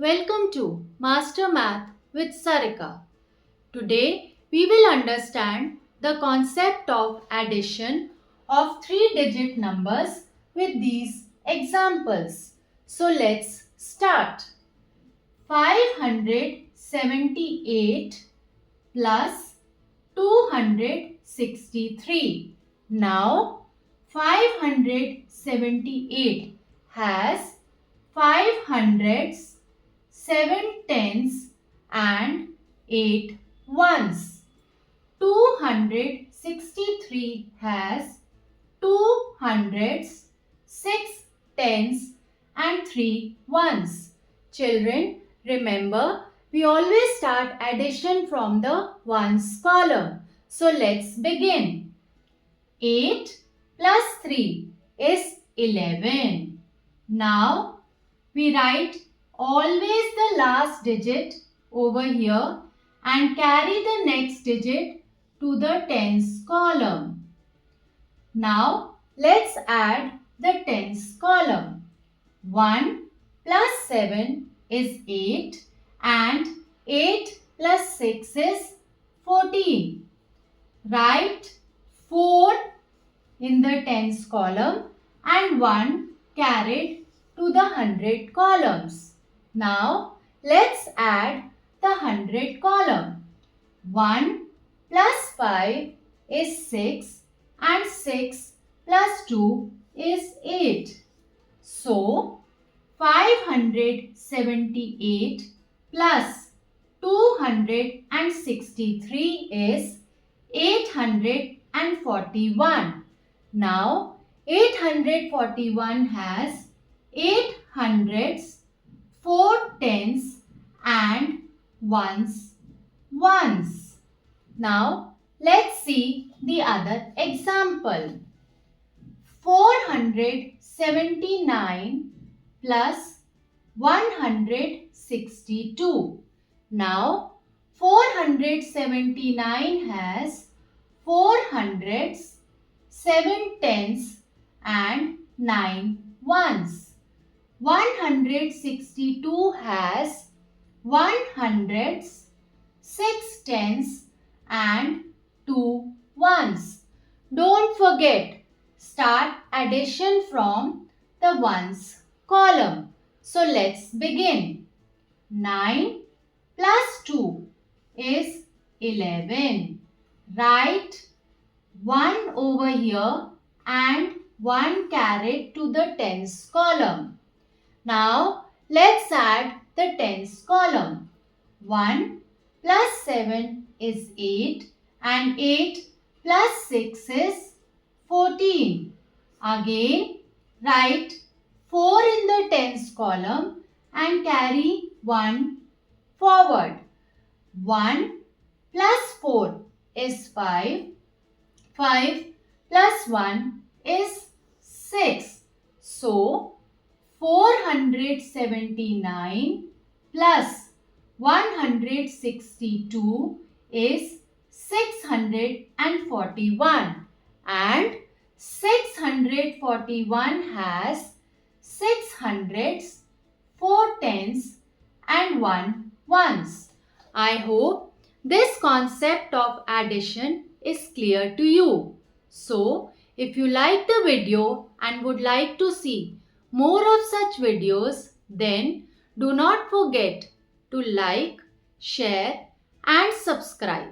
Welcome to Master Math with Sarika. Today we will understand the concept of addition of three-digit numbers with these examples. So let's start. 578 plus 263. Now 578 has 5 hundreds, 7 tens and 8 ones. 263 has 2 hundreds, 6 tens and 3 ones. Children, remember we always start addition from the ones column. So let's begin. 8 plus 3 is 11. Now we write always the last digit over here and carry the next digit to the tens column. Now let's add the tens column. 1 plus 7 is 8 and 8 plus 6 is 14. Write 4 in the tens column and 1 carried to the hundred columns. Now let's add the hundred column. 1 plus 5 is 6 and 6 plus 2 is 8. So 578 plus 263 is 841. Now 841 has 8 hundreds, 4 tens and ones. Now let's see the other example. 479 plus 162. Now 479 has 4 hundreds, 7 tens and 9 ones. 162 has 1 hundreds, 6 tens and 2 ones. Don't forget, start addition from the ones column. So let's begin. 9 plus 2 is 11. Write 1 over here and 1 carried to the tens column. Now let's add the tens column. 1 plus 7 is 8 and 8 plus 6 is 14. Again write 4 in the tens column and carry 1 forward. 1 plus 4 is 5. 5 plus 1 is 6. So 479 plus 162 is 641 and 641 has 6 hundreds, 4 tens and 1 ones. I hope this concept of addition is clear to you. So, if you like the video and would like to see more of such videos, then do not forget to like, share and subscribe.